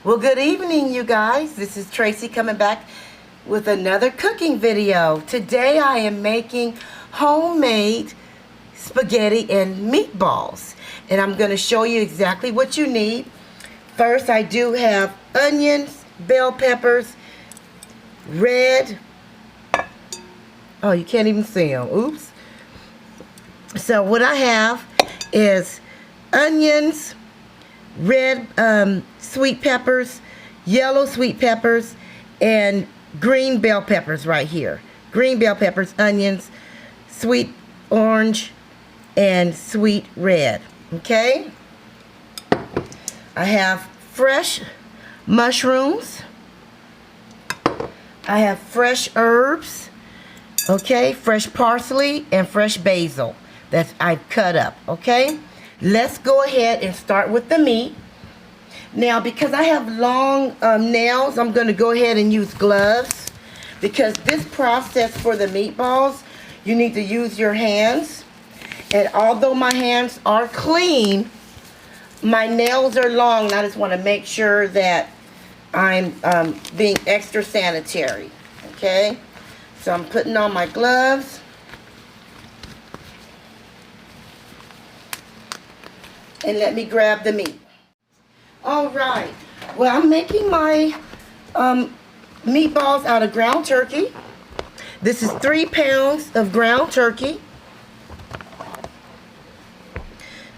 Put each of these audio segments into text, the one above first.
Well, good evening, you guys. This is Tracy coming back with another cooking video. Today I am making homemade spaghetti and meatballs, and I'm going to show you exactly what you need. First, I do have onions, bell peppers, red. Oh, you can't even see them. Oops. So what I have is onions, red sweet peppers, yellow sweet peppers, and green bell peppers right here. Green bell peppers, onions, sweet orange, and sweet red. Okay? I have fresh mushrooms. I have fresh herbs. Okay? Fresh parsley and fresh basil that I've cut up. Okay? Let's go ahead and start with the meat. Now, because I have long nails, I'm going to go ahead and use gloves. Because this process for the meatballs, you need to use your hands. And although my hands are clean, my nails are long. And I just want to make sure that I'm being extra sanitary. Okay? So I'm putting on my gloves. And let me grab the meat. Alright, well, I'm making my meatballs out of ground turkey. This is 3 pounds of ground turkey.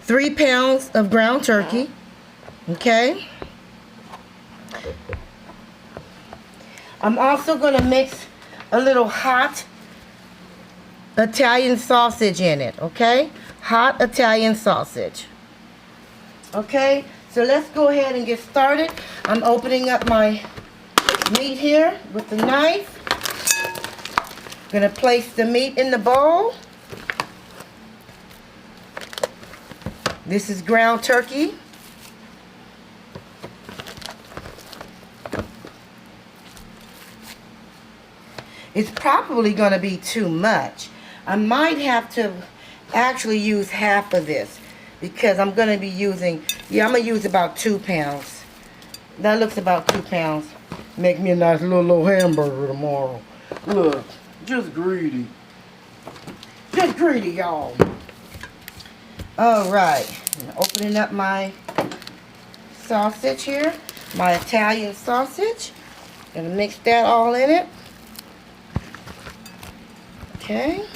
3 pounds of ground turkey. Okay. I'm also going to mix a little hot Italian sausage in it. Okay. Hot Italian sausage. Okay, so let's go ahead and get started. I'm opening up my meat here with the knife. I'm going to place the meat in the bowl. This is ground turkey. It's probably going to be too much. I might have to actually use half of this. Because I'm going to be using, I'm going to use about 2 pounds. That looks about 2 pounds. Make me a nice little hamburger tomorrow. Look, just greedy. Just greedy, y'all. Alright, opening up my sausage here. My Italian sausage. Gonna mix that all in it. Okay.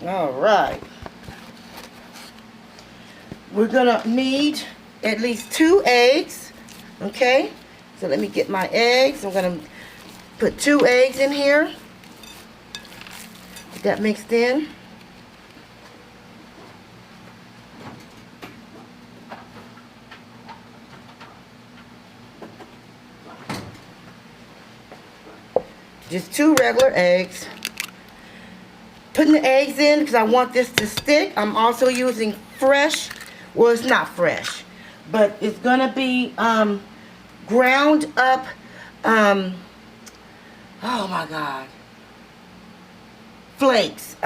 Alright. We're going to need at least 2 eggs. Okay? So let me get my eggs. I'm going to put 2 eggs in here. Get that mixed in. Just 2 regular eggs. Putting the eggs in because I want this to stick. I'm also using fresh, well, it's not fresh, but it's going to be ground up, oh my God, flakes.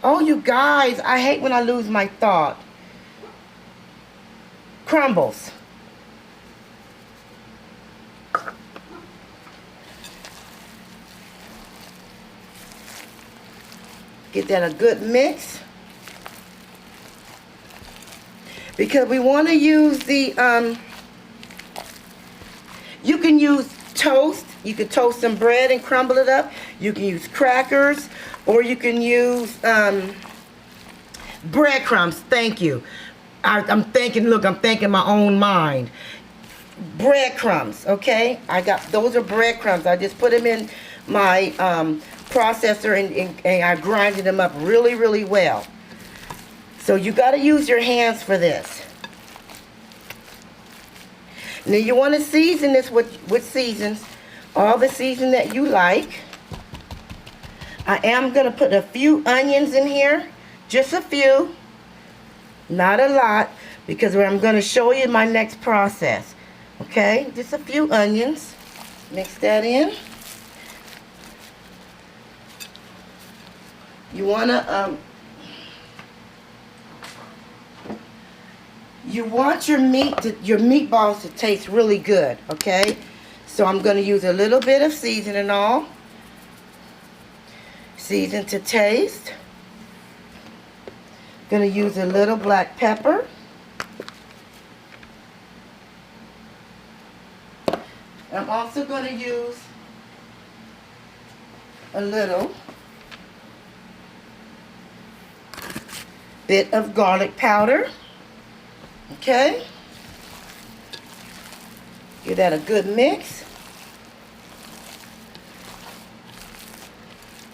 Oh, you guys, I hate when I lose my thought. Crumbles. Get that a good mix. Because we want to use the, you can use toast. You can toast some bread and crumble it up. You can use crackers. Or you can use breadcrumbs. Thank you. I'm thinking my own mind. Breadcrumbs, okay? Those are breadcrumbs. I just put them in my processor and I grinded them up really, really well. So you got to use your hands for this. Now you want to season this with seasons, all the season that you like. I am going to put a few onions in here, just a few, not a lot, because I'm going to show you my next process. Okay, just a few onions. Mix that in. You want to You want your meatballs to taste really good, okay? So I'm going to use a little bit of seasoning all. Season to taste. Going to use a little black pepper. I'm also going to use a little bit of garlic powder. Okay. Give that a good mix.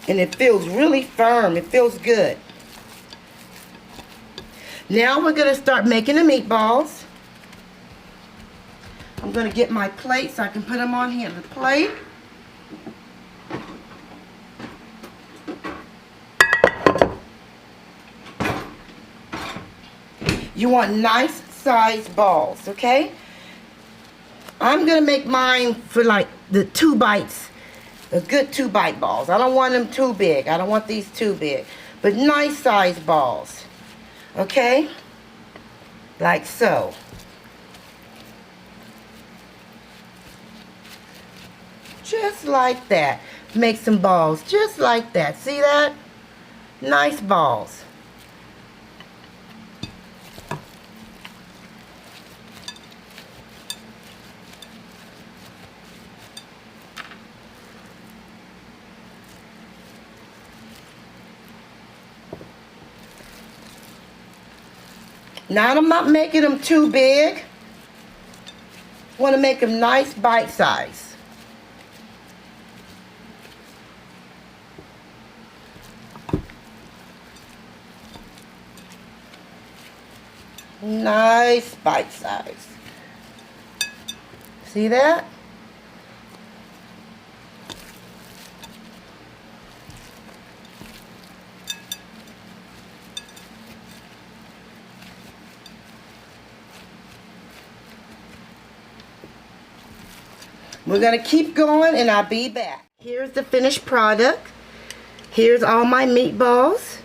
And it feels really firm. It feels good. Now we're going to start making the meatballs. I'm going to get my plate so I can put them on here. The plate. You want nice sized balls, okay? I'm going to make mine for like the 2 bites. A good 2 bite balls. I don't want them too big. I don't want these too big. But nice sized balls. Okay? Like so. Just like that. Make some balls just like that. See that? Nice balls. Now I'm not making them too big. I want to make them nice bite size. Nice bite size. See that? We're going to keep going and I'll be back. Here's the finished product. Here's all my meatballs.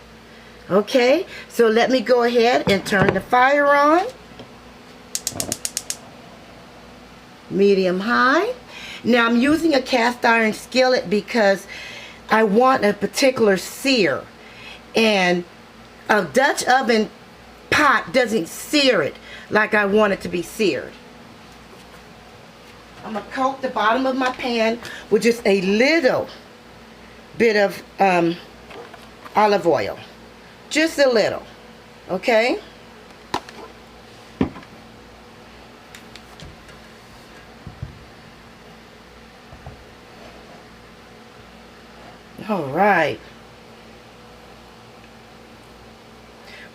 Okay, so let me go ahead and turn the fire on. Medium high. Now I'm using a cast iron skillet because I want a particular sear. And a Dutch oven pot doesn't sear it like I want it to be seared. I'm going to coat the bottom of my pan with just a little bit of olive oil. Just a little. Okay? Alright.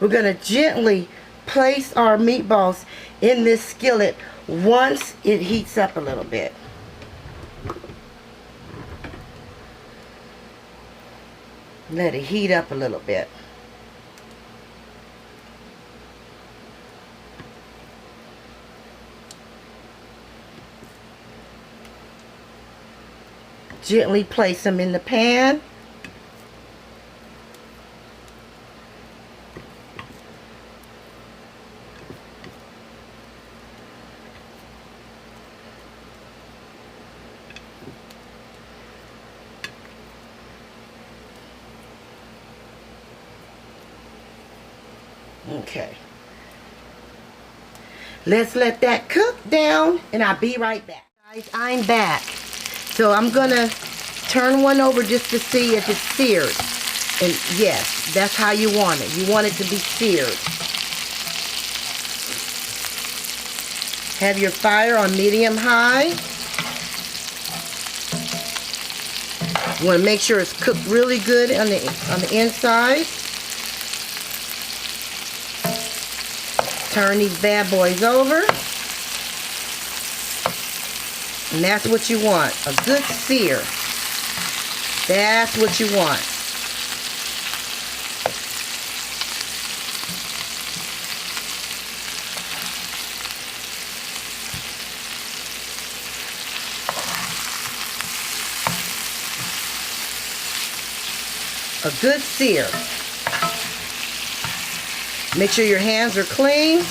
We're going to gently place our meatballs in this skillet once it heats up a little bit. Let it heat up a little bit. Gently place them in the pan. Okay. Let's let that cook down and I'll be right back. Guys, I'm back. So I'm going to turn one over just to see if it's seared. And yes, that's how you want it. You want it to be seared. Have your fire on medium high. You want to make sure it's cooked really good on the inside. Turn these bad boys over. And that's what you want. A good sear. That's what you want. A good sear. Make sure your hands are clean.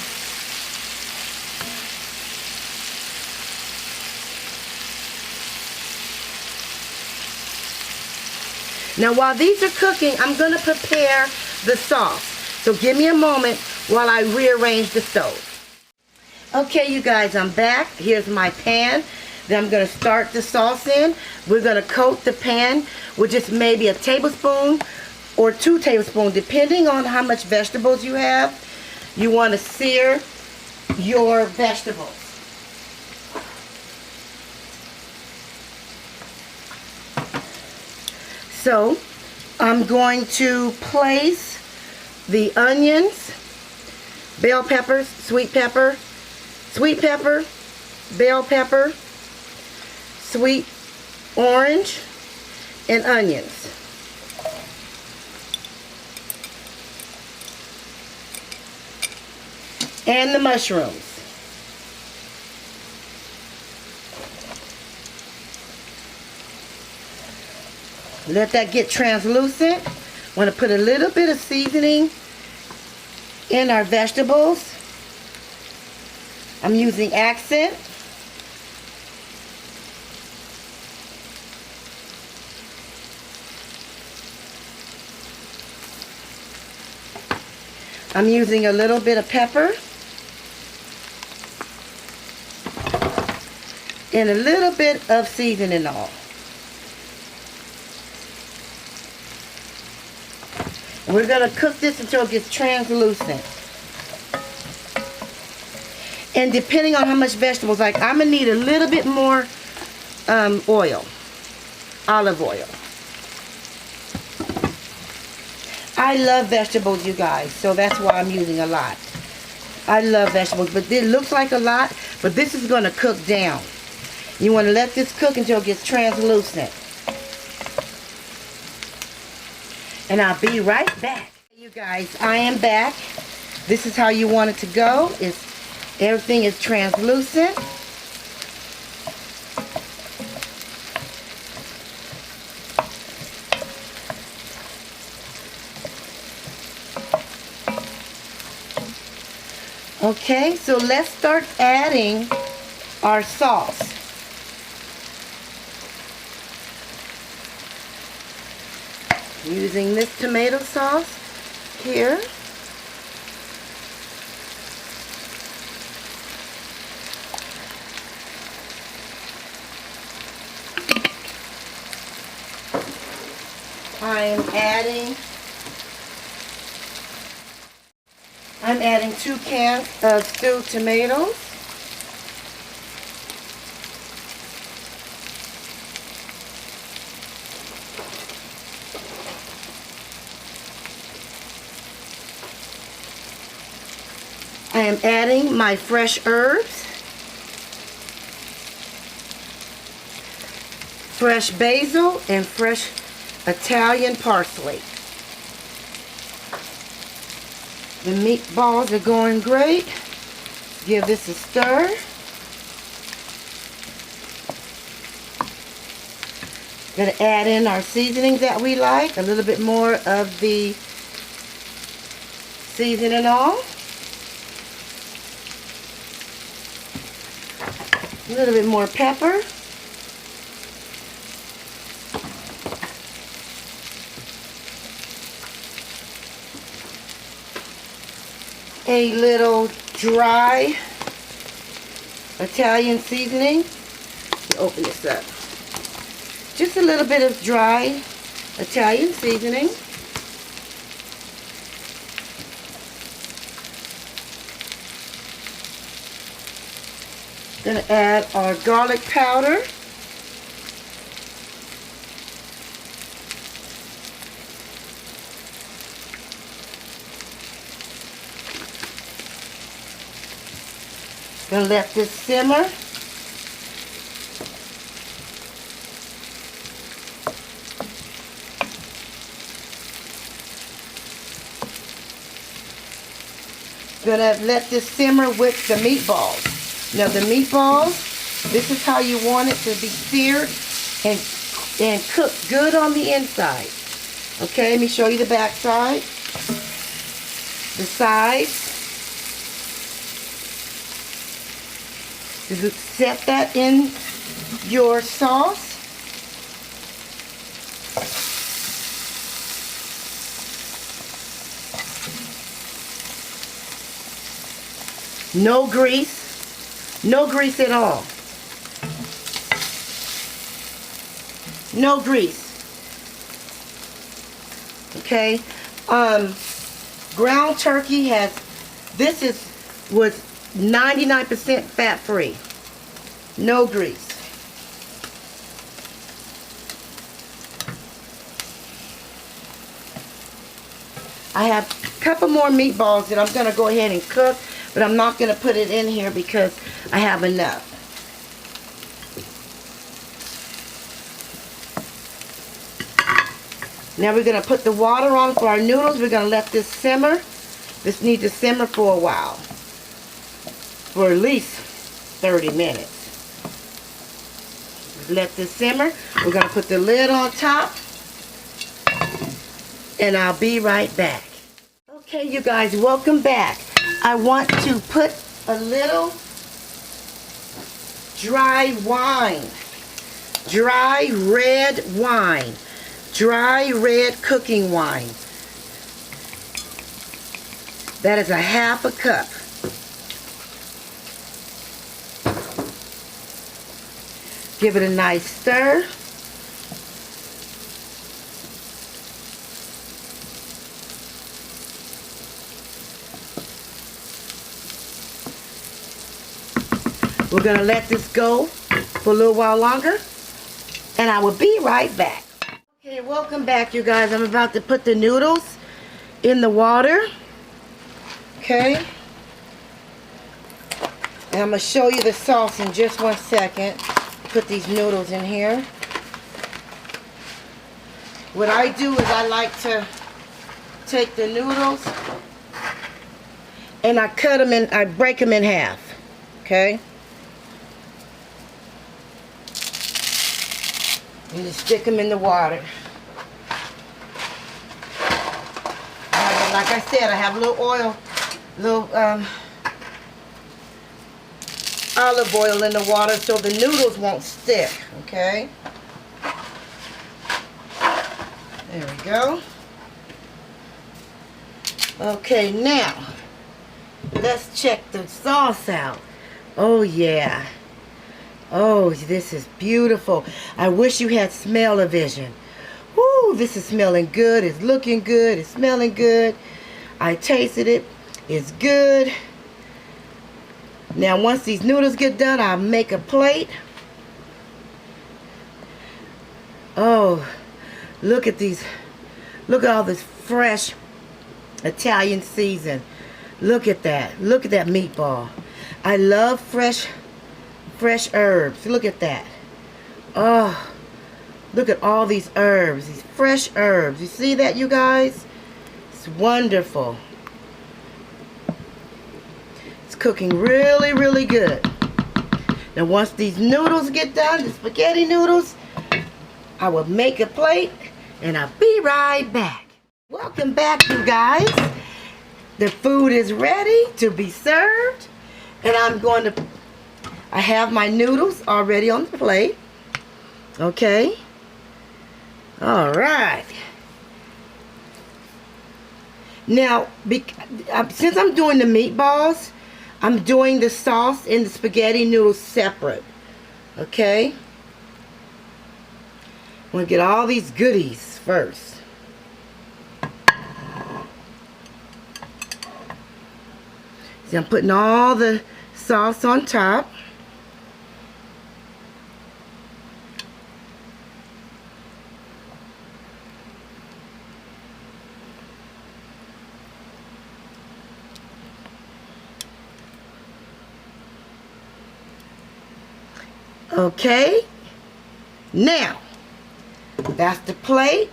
Now while these are cooking, I'm going to prepare the sauce. So give me a moment while I rearrange the stove. Okay, you guys, I'm back. Here's my pan that I'm going to start the sauce in. We're going to coat the pan with just maybe a tablespoon or 2 tablespoons, depending on how much vegetables you have. You want to sear your vegetables. So I'm going to place the onions, bell peppers, sweet pepper, bell pepper, sweet orange, and onions. And the mushrooms. Let that get translucent. Want to put a little bit of seasoning in our vegetables. I'm using accent. I'm using a little bit of pepper. And a little bit of seasoning oil. We're going to cook this until it gets translucent. And depending on how much vegetables, like I'm going to need a little bit more oil, olive oil. I love vegetables, you guys, so that's why I'm using a lot. I love vegetables, but it looks like a lot, but this is going to cook down. You want to let this cook until it gets translucent. And I'll be right back. You guys, I am back. This is how you want it to go. Everything is translucent. Okay, so let's start adding our sauce. Using this tomato sauce here. I'm adding 2 cans of stewed tomatoes. I am adding my fresh herbs, fresh basil, and fresh Italian parsley. The meatballs are going great. Give this a stir. Going to add in our seasonings that we like. A little bit more of the seasoning oil. A little bit more pepper. A little dry Italian seasoning. Open this up. Just a little bit of dry Italian seasoning. Going to add our garlic powder. Going to let this simmer. Going to let this simmer with the meatballs. Now the meatballs, this is how you want it to be seared and cooked good on the inside. Okay, let me show you the back side. The sides. Just set that in your sauce. No grease. No grease at all. No grease. Okay. Ground turkey was 99% fat free. No grease. I have a couple more meatballs that I'm going to go ahead and cook, but I'm not going to put it in here because I have enough. Now we're going to put the water on for our noodles. We're going to let this simmer. This needs to simmer for a while. For at least 30 minutes. Let this simmer. We're going to put the lid on top. And I'll be right back. Okay, you guys, welcome back. I want to put a little dry wine. Dry red wine. Dry red cooking wine. That is a half a cup. Give it a nice stir. We're going to let this go for a little while longer, and I will be right back. Okay, welcome back, you guys. I'm about to put the noodles in the water. Okay. And I'm going to show you the sauce in just 1 second. Put these noodles in here. What I do is I like to take the noodles and I cut them in, I break them in half. Okay. And just stick them in the water. Like I said, I have a little oil, olive oil in the water so the noodles won't stick, okay? There we go. Okay, now, let's check the sauce out. Oh, yeah. Oh, this is beautiful. I wish you had smell-o-vision. Woo, this is smelling good. It's looking good. It's smelling good. I tasted it. It's good. Now, once these noodles get done, I'll make a plate. Oh, look at these. Look at all this fresh Italian season. Look at that. Look at that meatball. I love fresh herbs. Look at that. Oh, look at all these herbs, these fresh herbs. You see that, you guys? It's wonderful. It's cooking really, really good. Now, once these noodles get done, the spaghetti noodles, I will make a plate and I'll be right back. Welcome back, you guys. The food is ready to be served, and I have my noodles already on the plate. Okay. All right. Now, since I'm doing the meatballs, I'm doing the sauce and the spaghetti noodles separate. Okay. I'm going to get all these goodies first. See, I'm putting all the sauce on top. Okay, now that's the plate.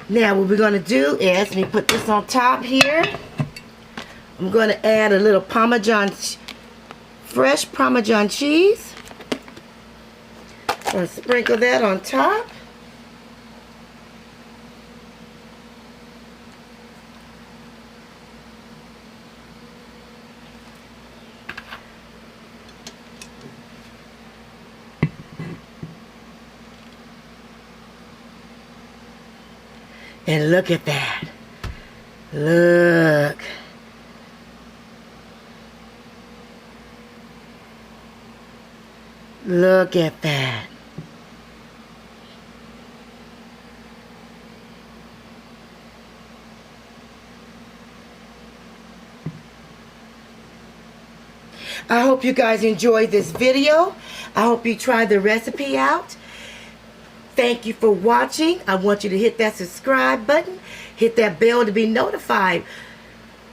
Now what we're going to do is, let me put this on top here. I'm going to add a little fresh Parmesan cheese. I'm going to sprinkle that on top. And look at that. Look. Look at that. I hope you guys enjoyed this video. I hope you try the recipe out. Thank you for watching. I want you to hit that subscribe button. Hit that bell to be notified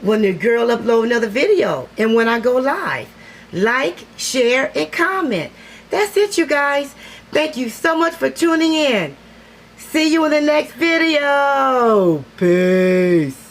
when the girl uploads another video and when I go live. Like, share, and comment. That's it, you guys. Thank you so much for tuning in. See you in the next video. Peace.